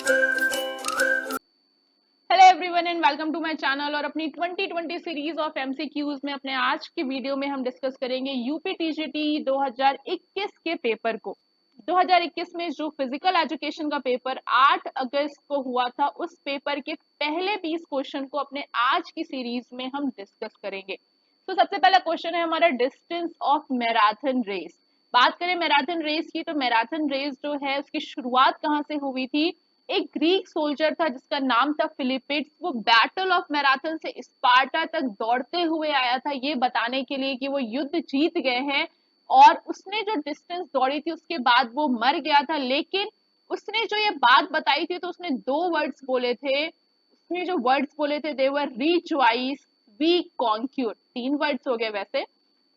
Hello everyone and welcome to my channel. और अपनी 2020 series of MCQs में अपने आज की वीडियो में हम डिस्कस करेंगे यूपी टीजीटी 2021 के पेपर को। 2021 में जो फिजिकल एजुकेशन का पेपर 8 अगस्त को हुआ था, उस पेपर के पहले 20 क्वेश्चन को अपने आज की सीरीज में हम डिस्कस करेंगे। तो सबसे पहला क्वेश्चन है हमारा डिस्टेंस ऑफ मैराथन रेस। बात करें मैराथन रेस की, तो मैराथन रेस जो है उसकी शुरुआत कहाँ से हुई थी? एक ग्रीक सोल्जर था जिसका नाम था फिलिपिड्स। वो बैटल ऑफ मैराथन से स्पार्टा तक दौड़ते हुए आया था, ये बताने के लिए कि वो युद्ध जीत गए हैं। और उसने जो डिस्टेंस दौड़ी थी उसके बाद वो मर गया था, लेकिन उसने जो ये बात बताई थी तो उसने दो वर्ड्स बोले थे। उसने जो वर्ड्स बोले थे दे वर रिजॉइस वी कॉन्क्यूर। तीन वर्ड्स हो गए वैसे।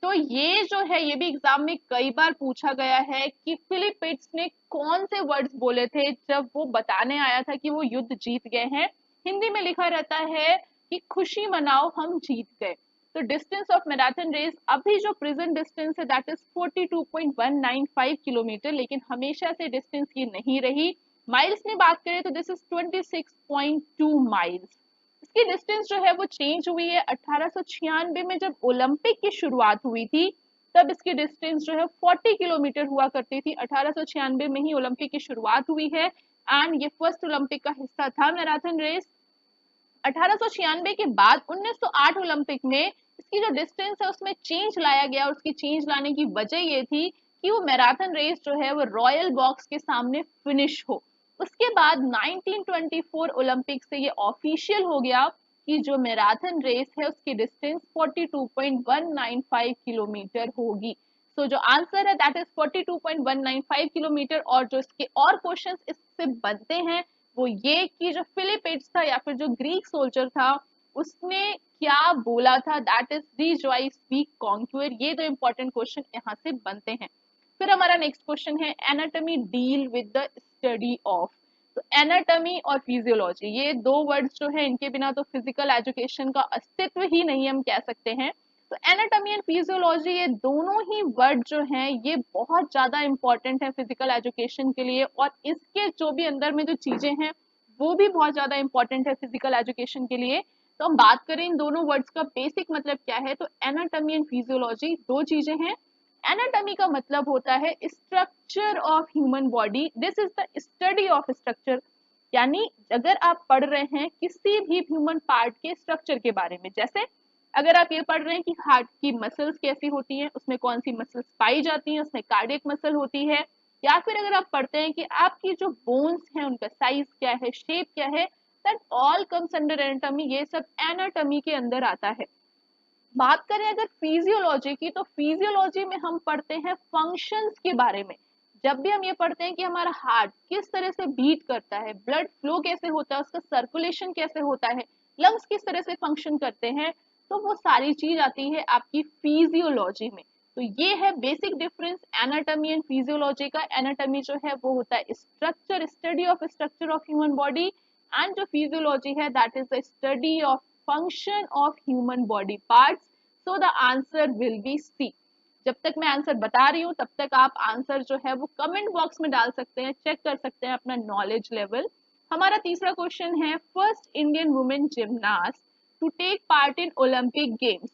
तो ये जो है ये भी एग्जाम में कई बार पूछा गया है कि फिलिपिड्स ने कौन से वर्ड्स बोले थे जब वो बताने आया था कि वो युद्ध जीत गए हैं। हिंदी में लिखा रहता है कि खुशी मनाओ हम जीत गए। तो डिस्टेंस ऑफ मैराथन रेस अभी जो प्रेजेंट डिस्टेंस है दैट इज 42.195 किलोमीटर, लेकिन हमेशा से डिस्टेंस ये नहीं रही। माइल्स में बात करें तो दिस इज 26.2 माइल्स। इसकी डिस्टेंस जो है वो चेंज हुई है 1896 में जब ओलंपिक की शुरुआत हुई थी। तब इसकी डिस्टेंस जो है 40 किलोमीटर हुआ करती थी। 1896 में ही ओलंपिक की शुरुआत हुई है एंड ये फर्स्ट ओलंपिक का हिस्सा था मैराथन रेस। 1896 के बाद 1908 ओलंपिक में इसकी जो डिस्टेंस है उसमें चेंज लाया गया। और उसकी चेंज लाने की वजह ये थी कि वो मैराथन रेस जो है वो रॉयल बॉक्स के सामने फिनिश हो। उसके बाद 1924 ओलंपिक से ये ऑफिशियल हो गया कि जो मैराथन रेस है उसकी डिस्टेंस 42.195 किलोमीटर होगी। सो जो आंसर है दैट इज 42.195 किलोमीटर। और जो इसके और क्वेश्चंस इससे बनते हैं वो ये कि जो फिलिपिड्स था या फिर जो ग्रीक सोल्जर था उसने क्या बोला था, that is rejoice we conquer. ये दो इंपॉर्टेंट क्वेश्चन यहाँ से बनते हैं। फिर हमारा नेक्स्ट क्वेश्चन है anatomy deal with the study of. तो एनाटॉमी और फिजियोलॉजी ये दो वर्ड्स जो है इनके बिना तो फिजिकल एजुकेशन का अस्तित्व ही नहीं हम कह सकते हैं। तो एनाटॉमी एंड फिजियोलॉजी ये दोनों ही वर्ड जो हैं ये बहुत ज्यादा इंपॉर्टेंट है फिजिकल एजुकेशन के लिए। और इसके जो भी अंदर में जो चीजें हैं वो भी बहुत ज्यादा इंपॉर्टेंट है फिजिकल एजुकेशन के लिए। तो हम बात करें इन दोनों वर्ड्स का बेसिक मतलब क्या है, तो एनाटॉमी एंड फिजियोलॉजी दो चीजें हैं। एनाटॉमी का मतलब होता है structure of human body, this is the study of structure. यानी अगर आप पढ़ रहे हैं किसी भी ह्यूमन पार्ट के स्ट्रक्चर के बारे में, जैसे अगर आप ये पढ़ रहे हैं कि हार्ट की मसल्स कैसी होती हैं, उसमें कौन सी मसल्स पाई जाती हैं, उसमें कार्डियक मसल होती है। या फिर अगर आप पढ़ते हैं कि आपकी जो बोन्स हैं उनका साइज क्या है, शेप क्या है, that all comes under anatomy. ये सब एनाटॉमी के अंदर आता है। बात करें अगर फिजियोलॉजी की, तो फिजियोलॉजी में हम पढ़ते हैं फंक्शंस के बारे में। जब भी हम ये पढ़ते हैं कि हमारा हार्ट किस तरह से बीट करता है, ब्लड फ्लो कैसे होता है, उसका सर्कुलेशन कैसे होता है, लंग्स किस तरह से फंक्शन करते हैं, तो वो सारी चीज आती है आपकी फिजियोलॉजी में। तो ये है basic difference anatomy and physiology का। एनाटॉमी जो है वो होता है structure, study of structure of human body. And जो फिजियोलॉजी है that is the study of function of human body parts. So the answer will be C. जब तक मैं आंसर बता रही हूँ तब तक आप आंसर जो है वो कमेंट बॉक्स में डाल सकते हैं, चेक कर सकते हैं अपना नॉलेज लेवल। हमारा तीसरा क्वेश्चन है first Indian women gymnast to take part in Olympic games.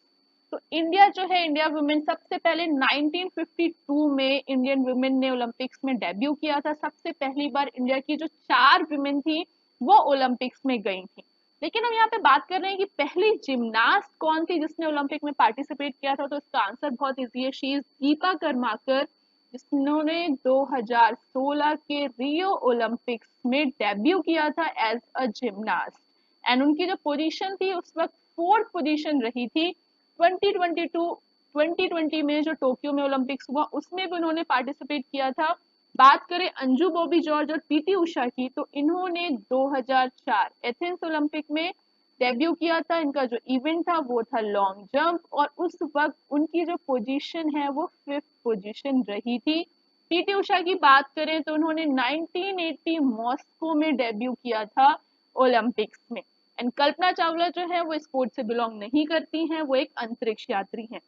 तो इंडिया जो है, इंडिया वुमेन सबसे पहले 1952 में इंडियन वुमेन ने ओलंपिक्स में डेब्यू किया था। सबसे पहली बार इंडिया की जो 4 वुमेन थी वो ओलंपिक्स में गई थी। लेकिन हम यहाँ पे बात कर रहे हैं कि पहली जिमनास्ट कौन थी जिसने ओलंपिक में पार्टिसिपेट किया था, तो इसका आंसर बहुत इजी है, शी इज दीपा कर्माकर, जिन्होंने 2016 के रियो ओलंपिक्स में डेब्यू किया था एज अ जिमनास्ट। एंड उनकी जो पोजीशन थी उस वक्त फोर्थ पोजीशन रही थी। 2020 में जो टोक्यो में ओलंपिक्स हुआ उसमें भी उन्होंने पार्टिसिपेट किया था। बात करें अंजू बॉबी जॉर्ज और पीटी उषा की, तो इन्होंने 2004 एथेंस ओलंपिक में डेब्यू किया था। इनका जो इवेंट था वो था लॉन्ग जंप और उस वक्त उनकी जो पोजीशन है वो फिफ्थ पोजीशन रही थी। पीटी उषा की बात करें तो उन्होंने 1980 मॉस्को में डेब्यू किया था ओलंपिक्स में। एंड कल्पना चावला जो है वो स्पोर्ट से बिलोंग नहीं करती हैं, वो एक अंतरिक्ष यात्री हैं।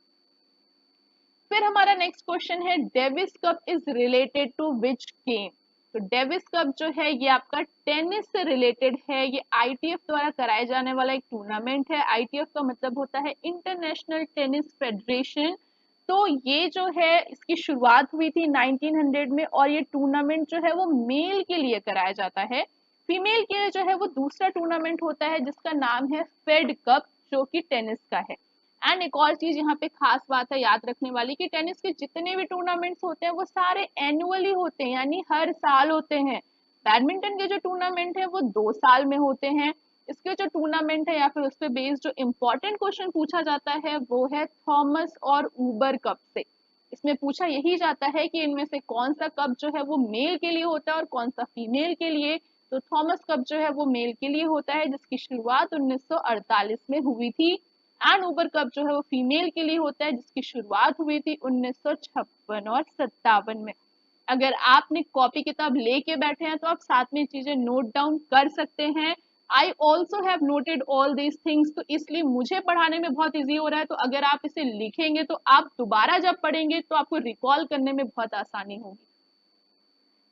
फिर हमारा नेक्स्ट क्वेश्चन है Davis cup is related to which game. तो डेविस कप जो है ये आपका टेनिस से रिलेटेड है। ये आईटीएफ द्वारा कराया जाने वाला एक टूर्नामेंट है। आईटीएफ का मतलब होता है इंटरनेशनल टेनिस फेडरेशन। तो ये जो है इसकी शुरुआत हुई थी 1900 में, और ये टूर्नामेंट जो है वो मेल के लिए कराया जाता है। फीमेल के लिए जो है वो दूसरा टूर्नामेंट होता है जिसका नाम है फेड कप, जो कि टेनिस का है। एंड एक और चीज यहाँ पे खास बात है याद रखने वाली कि टेनिस के जितने भी टूर्नामेंट्स होते हैं वो सारे एनुअली होते हैं, यानी हर साल होते हैं। बैडमिंटन के जो टूर्नामेंट है वो 2 साल में होते हैं। इसके जो टूर्नामेंट है या फिर उस पर बेस्ड जो इम्पोर्टेंट क्वेश्चन पूछा जाता है वो है थॉमस और ऊबर कप से। इसमें पूछा यही जाता है कि इनमें से कौन सा कप जो है वो मेल के लिए होता है और कौन सा फीमेल के लिए। तो थॉमस कप जो है वो मेल के लिए होता है, जिसकी शुरुआत 1948 में हुई थी। एंड ऊबर कप जो है वो फीमेल के लिए होता है, जिसकी शुरुआत हुई थी 1956 और 57 में। अगर आपने कॉपी किताब लेके बैठे हैं तो आप साथ में चीजें नोट डाउन कर सकते हैं। I also have noted all these things, तो इसलिए मुझे पढ़ाने में बहुत ईजी हो रहा है। तो अगर आप इसे लिखेंगे तो आप दोबारा जब पढ़ेंगे तो आपको रिकॉल करने में बहुत आसानी होगी।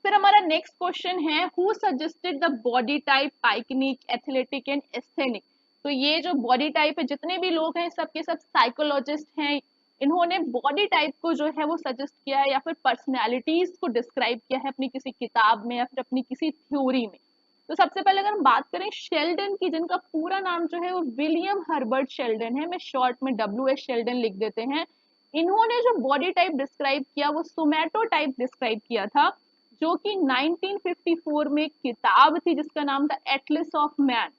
फिर हमारा नेक्स्ट क्वेश्चन है, who suggested the body type pyknic athletic and asthenic. तो ये जो बॉडी टाइप है, जितने भी लोग हैं सबके सब साइकोलॉजिस्ट हैं। इन्होंने बॉडी टाइप को जो है वो सजेस्ट किया है या फिर पर्सनैलिटीज को डिस्क्राइब किया है अपनी किसी किताब में या फिर अपनी किसी थ्योरी में। तो सबसे पहले अगर हम बात करें शेल्डन की, जिनका पूरा नाम जो है वो विलियम हर्बर्ट शेल्डन है, मैं शॉर्ट में WH शेल्डन लिख देते हैं। इन्होंने जो बॉडी टाइप डिस्क्राइब किया वो सोमैटो टाइप डिस्क्राइब किया था, जो कि 1954 में एक किताब थी जिसका नाम था एटलस ऑफ मैन।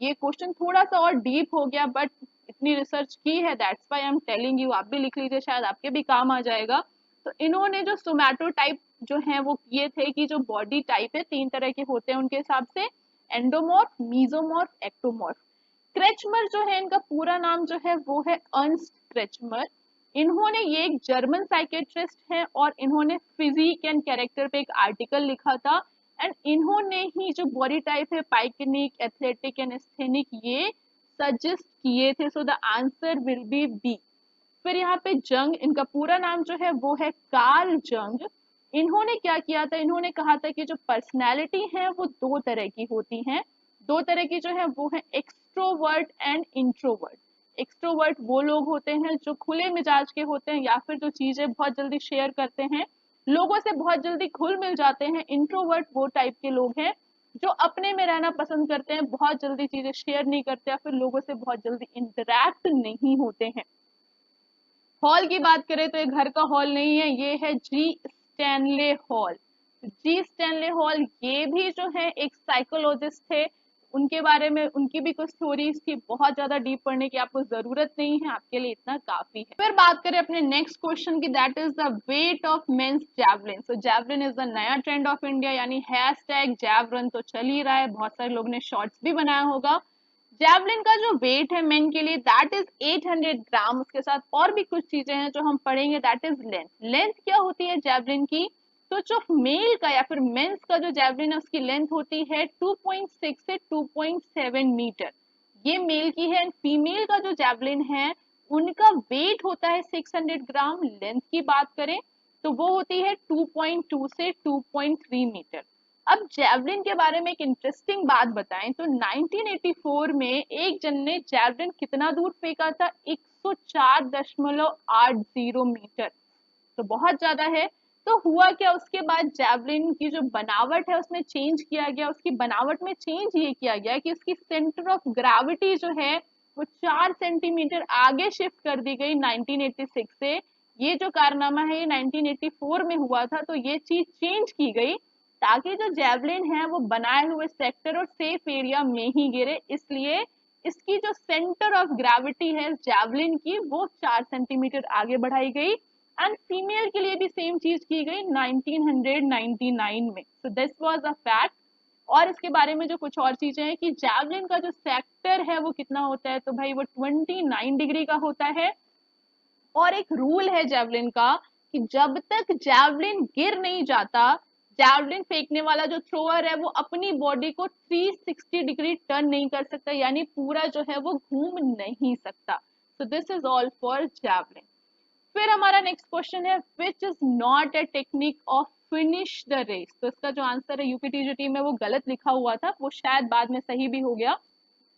ये क्वेश्चन थोड़ा सा और डीप हो गया, बट इतनी रिसर्च की है, that's why I am telling you. आप भी लिख लीजिए, शायद आपके भी काम आ जाएगा। तो इन्होंने जो सोमैटो टाइप जो है वो किए थे कि जो बॉडी टाइप है 3 तरह के होते हैं उनके हिसाब से, एंडोमॉर्फ, मीजोमॉर्फ, एक्टोमॉर्फ। क्रेचमर जो है इनका पूरा नाम जो है वो है अर्नस्ट क्रेचमर। इन्होंने, ये एक जर्मन साइकेट्रिस्ट है और इन्होंने फिजिक एंड कैरेक्टर पे एक आर्टिकल लिखा था। एंड इन्होंने ही जो बॉडी टाइप है पाइकनिक एथलेटिक एंड एस्थेनिक ये सजेस्ट किए थे। So the answer will be B. फिर यहाँ पे जंग, इनका पूरा नाम जो है वो है कार्ल जंग। इन्होंने क्या किया था, इन्होंने कहा था कि जो पर्सनैलिटी है वो 2 तरह की होती हैं। 2 तरह की जो है वो है एक्सट्रोवर्ट एंड इंट्रोवर्ट। एक्सट्रोवर्ट वो लोग होते हैं जो खुले मिजाज के होते हैं या फिर जो चीजें बहुत जल्दी शेयर करते हैं, लोगों से बहुत जल्दी घुल मिल जाते हैं। इंट्रोवर्ट वो टाइप के लोग हैं जो अपने में रहना पसंद करते हैं, बहुत जल्दी चीजें शेयर नहीं करते या फिर लोगों से बहुत जल्दी इंटरेक्ट नहीं होते हैं। हॉल की बात करें तो ये घर का हॉल नहीं है, ये है जी स्टैनले हॉल। जी स्टैनले हॉल ये भी जो है एक साइकोलॉजिस्ट थे। उनके बारे में उनकी भी कुछ थ्योरीज थी, बहुत ज्यादा डीप पढ़ने की आपको जरूरत नहीं है, आपके लिए इतना काफी है। फिर बात करें अपने नेक्स्ट क्वेश्चन की, that is the weight of men's javelin. So javelin is the नया ट्रेंड ऑफ इंडिया, यानी हैशटैग जैवरन तो चल ही रहा है, बहुत सारे लोगों ने शॉर्ट्स भी बनाया होगा। जैवलिन का जो वेट है मेन के लिए दैट इज 800 ग्राम। उसके साथ और भी कुछ चीजें हैं जो हम पढ़ेंगे, दैट इज लेंथ। लेंथ क्या होती है जैवलिन की, तो जो मेल का या फिर मेंस का जो जैवलिन है उसकी लेंथ होती है 2.6 से 2.7 मीटर, ये मेल की है। फीमेल का जो जैवलिन है उनका वेट होता है 600 ग्राम। लेंथ की बात करें तो वो होती है 2.2 से 2.3 मीटर। अब जेवलिन के बारे में एक इंटरेस्टिंग बात बताएं तो 1984 में एक जन ने जेवलिन कितना दूर फेंका था, 104.80 मीटर। तो बहुत ज्यादा है। तो हुआ क्या, उसके बाद जेवलिन की जो बनावट है उसमें चेंज किया गया। उसकी बनावट में चेंज ये किया गया कि उसकी सेंटर ऑफ ग्रेविटी जो है वो 4 सेंटीमीटर आगे शिफ्ट कर दी गई 1986 से। ये जो कारनामा है ये 1984 में हुआ था, तो ये चीज चेंज की गई ताकि जो जेवलिन है वो बनाए हुए सेक्टर और सेफ एरिया में ही गिरे। इसलिए इसकी जो सेंटर ऑफ ग्रेविटी है जेवलिन की वो 4 सेंटीमीटर आगे बढ़ाई गई। एंड फीमेल के लिए भी सेम चीज की गई 1999 में। So this was a fact. और इसके बारे में जो कुछ और चीजें हैं कि जैवलिन का जो सेक्टर है वो कितना होता है, तो भाई वो 29 डिग्री का होता है। और एक रूल है जैवलिन का कि जब तक जैवलिन गिर नहीं जाता, जैवलिन फेंकने वाला जो थ्रोअर है वो अपनी बॉडी को 360 डिग्री टर्न नहीं कर सकता, यानी पूरा जो है वो घूम नहीं सकता। So this is all for javelin. फिर हमारा नेक्स्ट क्वेश्चन है, which is not a technique of finish the race. तो इसका जो आंसर है यूपीटीजीटी में वो गलत लिखा हुआ था, वो शायद बाद में सही भी हो गया।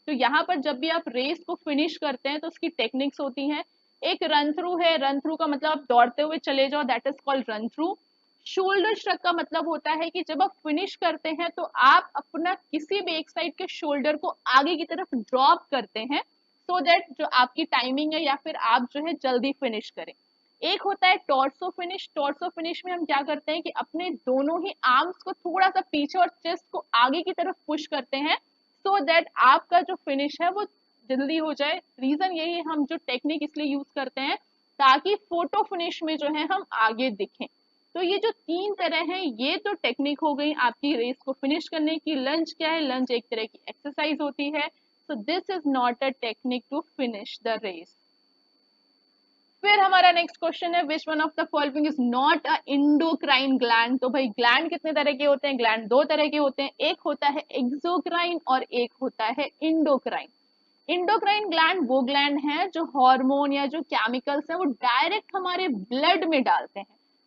तो यहाँ पर जब भी आप रेस को फिनिश करते हैं तो उसकी टेक्निक्स होती हैं। एक रन थ्रू है, रन थ्रू का मतलब आप दौड़ते हुए चले जाओ, that is called run through. Shoulder shrug का मतलब होता है कि जब आप फिनिश करते हैं तो आप अपना किसी भी एक साइड के शोल्डर को आगे की तरफ ड्रॉप करते हैं, सो दैट जो आपकी टाइमिंग है या फिर आप जो है जल्दी फिनिश करें। एक होता है टॉर्सो फिनिश। टॉर्सो फिनिश में हम क्या करते हैं कि अपने दोनों ही आर्म्स को थोड़ा सा पीछे और चेस्ट को आगे की तरफ पुश करते हैं, सो दैट आपका जो फिनिश है वो जल्दी हो जाए। रीजन यही है, हम जो टेक्निक इसलिए यूज करते हैं ताकि फोटो फिनिश में जो है हम आगे दिखें। तो ये जो तीन तरह हैं, ये तो टेक्निक हो गई आपकी रेस को फिनिश करने की। लंच क्या है? लंच एक तरह की एक्सरसाइज होती है। So this is not a technique to finish the race. फिर हमारा नेक्स्ट क्वेश्चन है, which one of the following is not a endocrine gland. तो भाई ग्लैंड कितने तरह के होते हैं? ग्लैंड दो तरह के होते हैं, एक होता है एक्सोक्राइन और एक होता है इंडोक्राइन। इंडोक्राइन ग्लैंड वो ग्लैंड है जो हार्मोन या जो केमिकल्स है वो डायरेक्ट हमारे ब्लड में डालते हैं,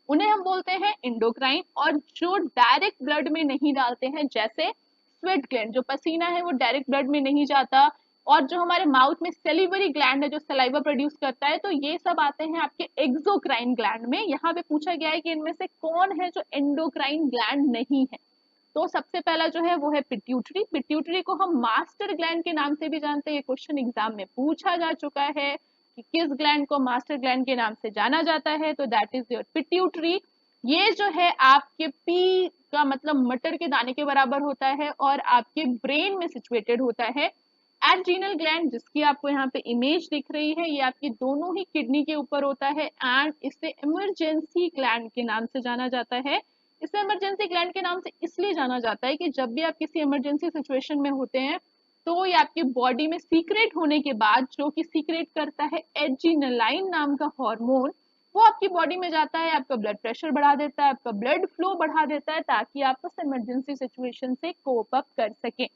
उन्हें हम बोलते हैं इंडोक्राइन। और जो डायरेक्ट ब्लड में नहीं डालते हैं, जैसे स्वेट ग्लैंड, जो पसीना है वो डायरेक्ट ब्लड में नहीं जाता, और जो हमारे माउथ में सेलिवरी ग्लैंड है जो सलाइवा प्रोड्यूस करता है, तो ये सब आते हैं आपके एक्सोक्राइन ग्लैंड में। यहाँ पे पूछा गया है कि इनमें से कौन है जो एंडोक्राइन ग्लैंड नहीं है। तो सबसे पहला जो है वो है पिट्यूटरी। पिट्यूटरी को हम मास्टर ग्लैंड के नाम से भी जानते हैं, ये क्वेश्चन एग्जाम में पूछा जा चुका है कि किस ग्लैंड को मास्टर ग्लैंड के नाम से जाना जाता है, तो दैट इज योर पिट्यूटरी। ये जो है आपके पी का मतलब मटर के दाने के बराबर होता है और आपके ब्रेन में सिचुएटेड होता है। एड्रीनल ग्लैंड, जिसकी आपको यहाँ पे इमेज दिख रही है, ये आपकी दोनों ही किडनी के ऊपर होता है एंड इसे इमरजेंसी ग्लैंड के नाम से जाना जाता है। इसे इमरजेंसी ग्लैंड के नाम से इसलिए जाना जाता है कि जब भी आप किसी इमरजेंसी सिचुएशन में होते हैं तो ये आपकी बॉडी में सीक्रेट होने के बाद, जो कि सीक्रेट करता है एड्रीनलाइन नाम का हार्मोन, वो आपकी बॉडी में जाता है, आपका ब्लड प्रेशर बढ़ा देता है, आपका ब्लड फ्लो बढ़ा देता है, ताकि आप उस इमरजेंसी सिचुएशन से कोप अप कर सकें।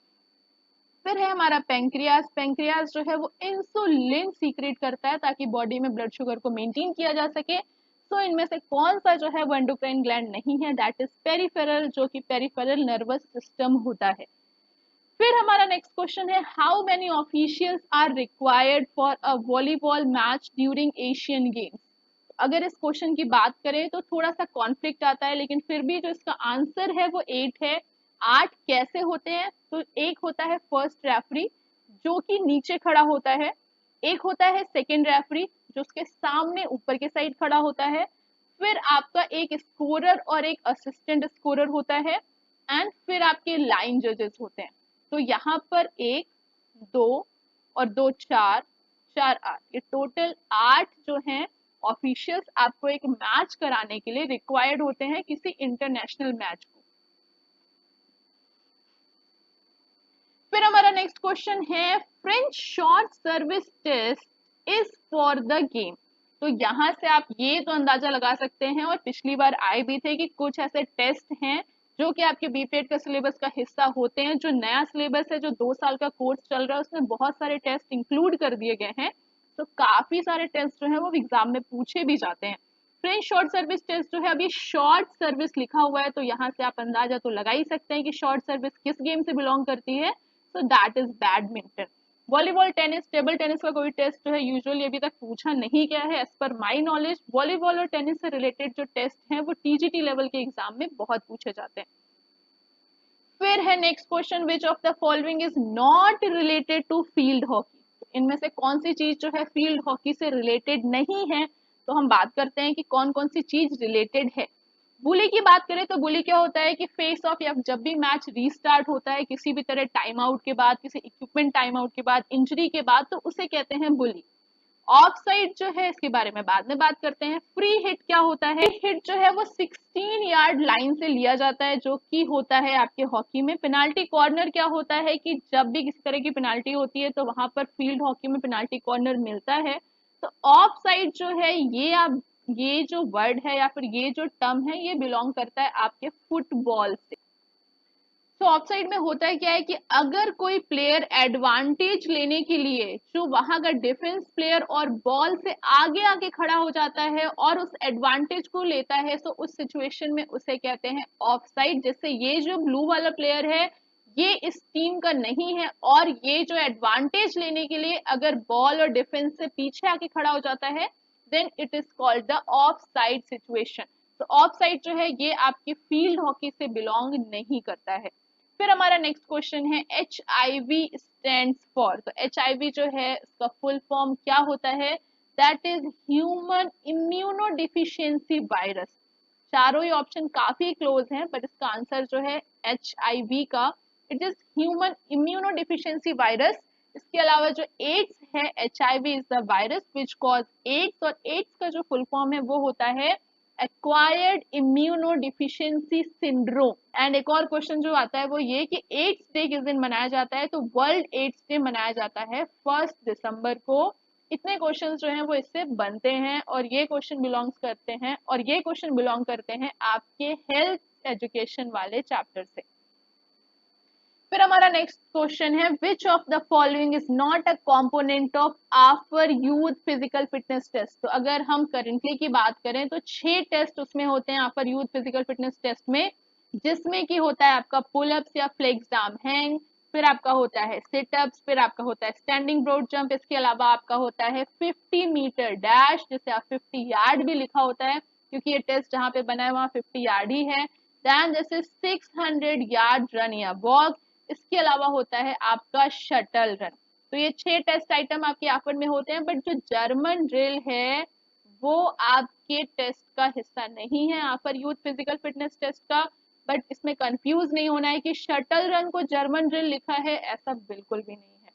फिर है हमारा पेंक्रियास। पेंक्रियास जो है वो इंसुलिन सीक्रेट करता है ताकि बॉडी में ब्लड शुगर को मेंटेन किया जा सके। तो इनमें से कौन सा जो है वो एंडोक्राइन ग्लैंड नहीं है? दैट इज पेरिफेरल, जो कि पेरिफेरल नर्वस सिस्टम होता है। फिर हमारा नेक्स्ट क्वेश्चन है, how many officials are required for a volleyball match during Asian games. अगर इस क्वेश्चन की बात करें तो थोड़ा सा कॉन्फ्लिक्ट आता है, लेकिन फिर भी जो इसका आंसर है वो 8 है। 8 कैसे होते हैं? तो एक होता है फर्स्ट रेफरी जो कि नीचे खड़ा होता है, एक होता है सेकंड रेफरी जो उसके सामने ऊपर के साइड खड़ा होता है, फिर आपका एक स्कोरर और एक असिस्टेंट स्कोरर होता है, एंड फिर आपके लाइन जजेस होते हैं। तो यहाँ पर एक, दो और दो, चार, चार, आठ, ये टोटल 8 जो हैं ऑफिशियल्स आपको एक मैच कराने के लिए रिक्वायर्ड होते हैं किसी इंटरनेशनल मैच को। फिर हमारा नेक्स्ट क्वेश्चन है, French short service test is for the game. तो यहां से आप ये तो अंदाजा लगा सकते हैं, और पिछली बार आए भी थे कि कुछ ऐसे टेस्ट हैं जो कि आपके बीपीएड का सिलेबस का हिस्सा होते हैं। जो नया सिलेबस है, जो 2 साल का कोर्स चल रहा है, उसमें बहुत सारे टेस्ट इंक्लूड कर दिए गए हैं। तो काफी सारे टेस्ट जो है वो एग्जाम में पूछे भी जाते हैं। फ्रेंच शॉर्ट सर्विस टेस्ट जो है, अभी शॉर्ट सर्विस लिखा हुआ है तो यहाँ से आप अंदाजा तो लगा ही सकते हैं कि शॉर्ट सर्विस किस गेम से बिलोंग करती है। So that is badminton. Volleyball, tennis, table tennis का कोई टेस्ट जो है यूजुअली अभी तक पूछा नहीं गया है। As per my knowledge volleyball और टेनिस से रिलेटेड जो टेस्ट हैं वो टीजीटी लेवल के एग्जाम में बहुत पूछे जाते हैं। फिर है next question, which of the following is not related to field hockey. इनमें से कौन सी चीज जो है फील्ड हॉकी से रिलेटेड नहीं है? तो हम बात करते हैं कि कौन कौन सी चीज रिलेटेड है। बुली की बात करें तो बुली क्या होता है कि फेस ऑफ, या जब भी मैच रीस्टार्ट होता है किसी भी तरह टाइम आउट के बाद, किसी इक्विपमेंट टाइम आउट के बाद, इंजरी के बाद, तो उसे कहते हैं बुली। ऑफ साइड जो है इसके बारे में बाद में बात करते हैं। फ्री हिट क्या होता है? हिट जो है वो 16 यार्ड लाइन से लिया जाता है, जो कि होता है आपके हॉकी में। पेनाल्टी कॉर्नर क्या होता है कि जब भी किसी तरह की पेनाल्टी होती है तो वहां पर फील्ड हॉकी में पेनाल्टी कॉर्नर मिलता है। तो ऑफ साइड जो है ये आप, ये जो वर्ड है या फिर ये जो टर्म है ये बिलोंग करता है आपके फुटबॉल से। तो ऑफ साइड में होता है क्या है कि अगर कोई प्लेयर एडवांटेज लेने के लिए जो वहां का डिफेंस प्लेयर और बॉल से आगे आगे खड़ा हो जाता है और उस एडवांटेज को लेता है, तो उस सिचुएशन में उसे कहते हैं ऑफ साइड। जैसे ये जो ब्लू वाला प्लेयर है ये इस टीम का नहीं है और ये जो एडवांटेज लेने के लिए अगर बॉल और डिफेंस से पीछे आके खड़ा हो जाता है, then it is called the off side situation. तो ऑफ साइड जो है ये आपकी फील्ड हॉकी से बिलोंग नहीं करता है। फिर हमारा नेक्स्ट क्वेश्चन है HIV स्टैंड फॉर। तो HIV जो है इसका फुल फॉर्म क्या होता है? That is human immuno deficiency virus. चारों ही ऑप्शन काफी क्लोज हैं, बट इसका आंसर जो है HIV का, it is human immuno deficiency virus. इसके अलावा जो एड्स है, HIV is the virus which cause AIDS, और एड्स का जो फुल फॉर्म है वो होता है एक्वायर्ड इम्यूनोडिफिशियंसी सिंड्रोम। एंड एक और क्वेश्चन जो आता है वो ये कि एड्स डे किस दिन मनाया जाता है? तो वर्ल्ड एड्स डे मनाया जाता है 1 दिसंबर को। इतने क्वेश्चंस जो हैं वो इससे बनते हैं और ये क्वेश्चन बिलोंग करते हैं आपके हेल्थ एजुकेशन वाले चैप्टर से। फिर हमारा नेक्स्ट क्वेश्चन है which of the following is not a component of after youth physical fitness test. तो अगर हम करेंटली की बात करें तो 6 टेस्ट उसमें होते हैं after youth physical fitness test में, जिसमें कि होता है आपका पुलअप्स या फ्लेक्स डाउन हैंग, फिर आपका होता है सिटअप्स, फिर आपका होता है स्टैंडिंग ब्रॉड जंप, इसके अलावा आपका होता है 50 मीटर डैश, जिसे आप 50 यार्ड भी लिखा होता है क्योंकि ये टेस्ट जहां पे बना है वहां 50 यार्ड ही है। देन जैसे 600 यार्ड रन या वॉक, इसके अलावा होता है आपका शटल रन। तो ये 6 टेस्ट आइटम आपके आफर में होते हैं, बट जो जर्मन ड्रिल है वो आपके टेस्ट का हिस्सा नहीं है, after youth physical fitness test का। बट इसमें कंफ्यूज नहीं होना है कि शटल रन को जर्मन ड्रिल लिखा है, ऐसा बिल्कुल भी नहीं है।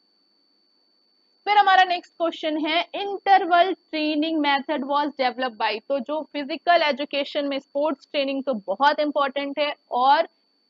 फिर हमारा नेक्स्ट क्वेश्चन है interval training method was develop by. तो जो फिजिकल एजुकेशन में स्पोर्ट्स ट्रेनिंग तो बहुत इंपॉर्टेंट है, और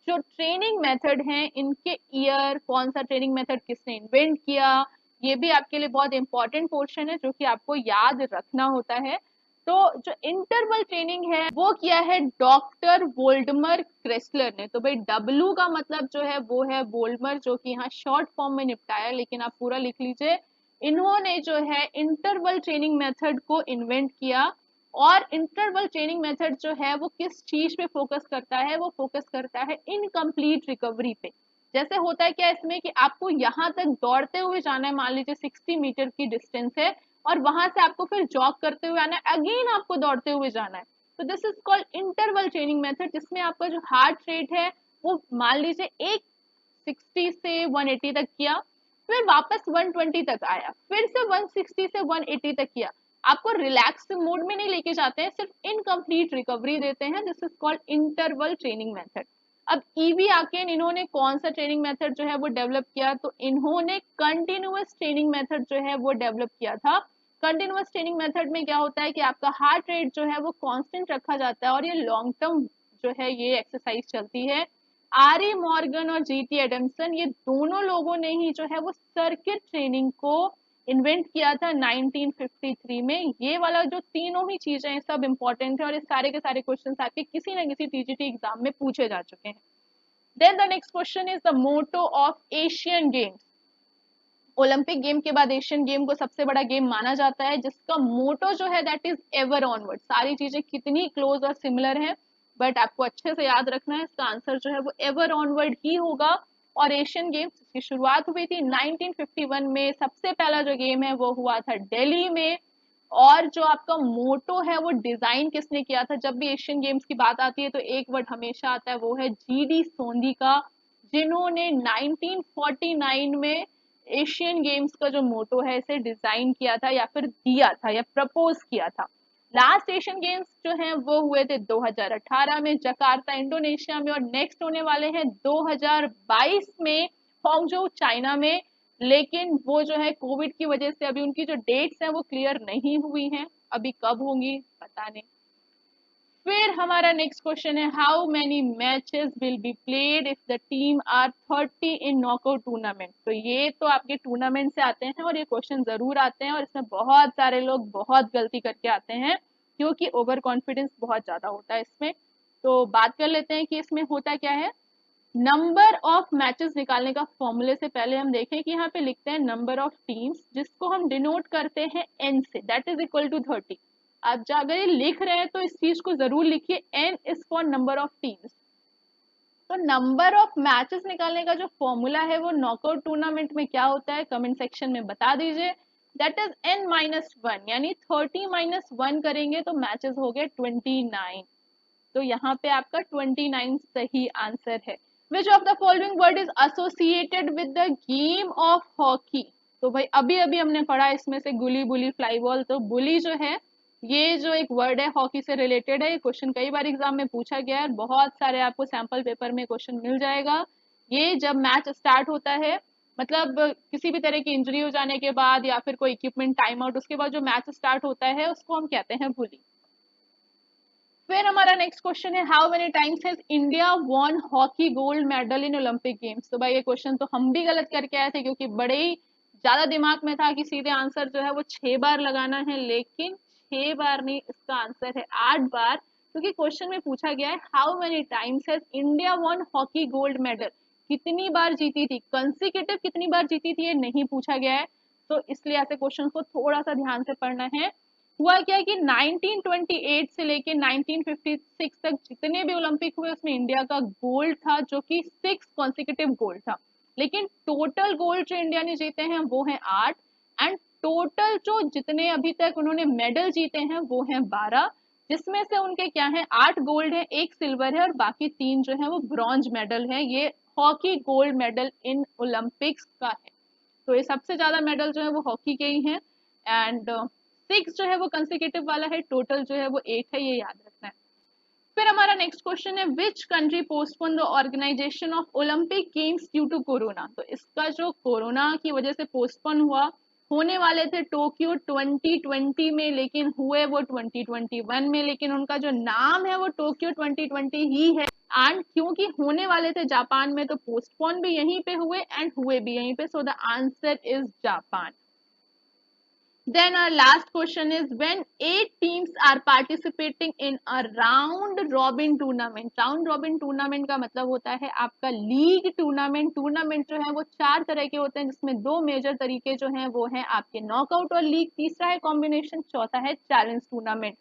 जो ट्रेनिंग मेथड है इनके ईयर, कौन सा ट्रेनिंग मेथड किसने इन्वेंट किया, ये भी आपके लिए बहुत इंपॉर्टेंट पोर्शन है जो कि आपको याद रखना होता है। तो जो इंटरवल ट्रेनिंग है वो किया है डॉक्टर वोल्डमर क्रेस्लर ने। तो भाई डब्लू का मतलब जो है वो है वोल्डमर, जो कि यहाँ शॉर्ट फॉर्म में निपटाया, लेकिन आप पूरा लिख लीजिए। इन्होंने जो है इंटरवल ट्रेनिंग मेथड को इन्वेंट किया। और इंटरवल ट्रेनिंग मेथड जो है वो किस चीज पे फोकस करता है? वो फोकस करता है इनकम्प्लीट रिकवरी पे। जैसे होता है क्या इसमें कि आपको यहाँ तक दौड़ते हुए जाना है, मान लीजिए 60 मीटर की डिस्टेंस है और वहां से आपको फिर जॉग करते हुए आना है, अगेन आपको दौड़ते हुए जाना है। तो this is called interval training method, जिसमें आपका जो हार्ट रेट है वो मान लीजिए एक 60 से 180 तक किया, फिर वापस 120 तक आया, फिर से 160 से 180 तक किया। आपको रिलैक्स मोड में नहीं लेके जाते हैं, सिर्फ इनकम्प्लीट रिकवरी देते हैं। This is called interval training method. अब ईवी आके इन्होंने कौन सा ट्रेनिंग मेथड जो है वो डेवलप किया? तो इन्होंने कंटिन्यूअस ट्रेनिंग मेथड जो है वो डेवलप किया था। कंटिन्यूअस ट्रेनिंग मेथड में क्या होता है कि आपका हार्ट रेट जो है वो कांस्टेंट रखा जाता है और ये लॉन्ग टर्म जो है ये एक्सरसाइज चलती है। आरी मॉर्गन और जीटी एडम्सन, ये दोनों लोगों ने ही जो है वो सर्किट ट्रेनिंग को इन्वेंट किया था 1953 में। ये वाला जो तीनों ही चीजें हैं सब इंपॉर्टेंट है और ये सारे के सारे क्वेश्चन आपके किसी ना किसी टीजीटी एग्जाम में पूछे जा चुके हैं। Then the next question is the motto of Asian games. Olympic game के बाद एशियन गेम को सबसे बड़ा गेम माना जाता है, जिसका मोटो जो है दैट इज एवर ऑनवर्ड। सारी चीजें कितनी क्लोज और सिमिलर हैं, बट आपको अच्छे से याद रखना है, इसका आंसर जो है वो एवर ऑनवर्ड ही होगा। और एशियन गेम्स की शुरुआत हुई थी 1951 में, सबसे पहला जो गेम है वो हुआ था दिल्ली में। और जो आपका मोटो है वो डिजाइन किसने किया था? जब भी एशियन गेम्स की बात आती है तो एक वर्ड हमेशा आता है, वो है जीडी सोंधी का, जिन्होंने 1949 में एशियन गेम्स का जो मोटो है इसे डिजाइन किया था या फिर दिया था या प्रपोज किया था। लास्ट एशियन गेम्स जो हैं वो हुए थे 2018 में जकार्ता इंडोनेशिया में, और नेक्स्ट होने वाले हैं 2022 में होंगजो चाइना में। लेकिन वो जो है कोविड की वजह से अभी उनकी जो डेट्स हैं वो क्लियर नहीं हुई हैं, अभी कब होंगी पता नहीं। फिर हमारा नेक्स्ट क्वेश्चन है how many matches will be played if the team are 30 in knockout tournament. तो ये तो आपके टूर्नामेंट से आते हैं और ये क्वेश्चन जरूर आते हैं और इसमें बहुत सारे लोग बहुत गलती करके आते हैं क्योंकि ओवर कॉन्फिडेंस बहुत ज्यादा होता है इसमें। तो बात कर लेते हैं कि इसमें होता क्या है। नंबर ऑफ मैचेस निकालने का फॉर्मूले से पहले हम देखें कि यहाँ पे लिखते हैं नंबर ऑफ टीम्स, जिसको हम डिनोट करते हैं n से, दैट इज इक्वल टू 30। आप अगर ये लिख रहे हैं तो इस चीज को जरूर लिखिए, n is for number of teams. तो नंबर ऑफ मैचेस निकालने का जो फॉर्मूला है वो नॉकआउट टूर्नामेंट में क्या होता है, कमेंट सेक्शन में बता दीजिए। दैट इज n-1, यानी 30-1 करेंगे तो मैचेस हो गए 29। तो यहाँ पे आपका 29 सही आंसर है। Which of the following word is associated with the game of hockey? तो भाई अभी अभी हमने पढ़ा इसमें से गुली बुली फ्लाई बॉल। तो बुली जो है ये जो एक वर्ड है हॉकी से रिलेटेड है। ये क्वेश्चन कई बार एग्जाम में पूछा गया है, बहुत सारे आपको सैंपल पेपर में क्वेश्चन मिल जाएगा। ये जब मैच स्टार्ट होता है, मतलब किसी भी तरह की इंजरी हो जाने के बाद या फिर कोई इक्विपमेंट टाइम आउट, उसके बाद जो मैच स्टार्ट होता है उसको हम कहते हैं बुली। फिर हमारा नेक्स्ट क्वेश्चन है, how many times has India won hockey gold medal in Olympic games? तो भाई ये क्वेश्चन तो हम भी गलत करके आए थे, क्योंकि बड़े ही ज्यादा दिमाग में था कि सीधे आंसर जो है वो 6 बार लगाना है, लेकिन 6 बार नहीं, इसका आंसर है 8 बार। क्योंकि क्वेश्चन में पूछा गया है how many times has India won hockey gold medal, कितनी बार जीती थी, कंसिक्यूटिव कितनी बार जीती थी, ये नहीं पूछा गया है। तो इसलिए ऐसे क्वेश्चन को थोड़ा सा ध्यान से पढ़ना है। हुआ क्या कि 1928 से लेके 1956 तक जितने भी ओलंपिक हुए उसमें इंडिया का गोल्ड था, जो कि 6 कॉन्सिक्यूटिव गोल्ड था। लेकिन टोटल गोल्ड जो इंडिया ने जीते हैं वो है 8, एंड टोटल जो जितने अभी तक उन्होंने मेडल जीते हैं वो हैं 12, जिसमें से उनके क्या है 8 गोल्ड है, 1 सिल्वर है और बाकी 3 जो है वो ब्रॉन्ज मेडल है। ये hockey gold medal in Olympics का है। तो ये सबसे ज्यादा मेडल जो है वो हॉकी के ही हैं, एंड 6 जो है वो कंसेक्यूटिव वाला है, टोटल जो है वो 8 है, ये याद रखना है। फिर हमारा नेक्स्ट क्वेश्चन है, which country postpone the organisation of Olympic games due to corona? तो इसका जो कोरोना की वजह से पोस्टपोन हुआ, होने वाले थे टोक्यो 2020 में, लेकिन हुए वो 2021 में, लेकिन उनका जो नाम है वो टोक्यो 2020 ही है। एंड क्योंकि होने वाले थे जापान में, तो पोस्टपोन भी यहीं पे हुए एंड हुए भी यहीं पे, सो the answer is Japan. Then our last question is, when 8 teams are participating in a round robin tournament? Round robin tournament का मतलब होता है आपका लीग टूर्नामेंट। टूर्नामेंट जो है वो 4 तरह के होते हैं, जिसमें 2 मेजर तरीके जो हैं वो हैं आपके नॉकआउट और लीग, तीसरा है कॉम्बिनेशन, चौथा है चैलेंज टूर्नामेंट।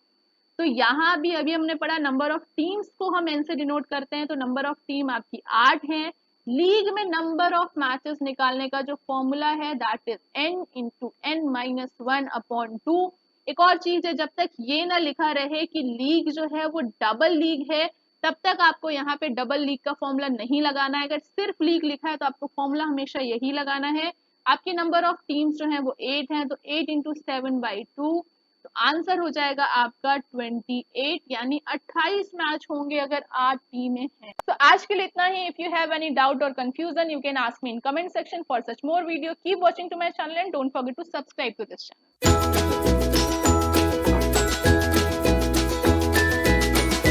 तो यहाँ भी अभी हमने पढ़ा नंबर ऑफ टीम्स को हम एन से डिनोट करते हैं, तो नंबर ऑफ टीम आपकी 8 है। लीग में नंबर ऑफ मैचेस निकालने का जो फॉर्मूला है दैट इज n×n-1/2। एक और चीज है, जब तक ये ना लिखा रहे कि लीग जो है वो डबल लीग है, तब तक आपको यहाँ पे डबल लीग का फॉर्मूला नहीं लगाना है। अगर सिर्फ लीग लिखा है तो आपको फॉर्मूला हमेशा यही लगाना है। आपकी नंबर ऑफ टीम्स जो है वो 8 है, तो 8×7/2, तो आंसर हो जाएगा आपका 28, यानी 28 मैच होंगे अगर 8 टीमें हैं। तो आज के लिए इतना ही। If you have any doubt और confusion, you can ask me in comment section. For such more video keep watching to my channel and don't forget to subscribe to this channel.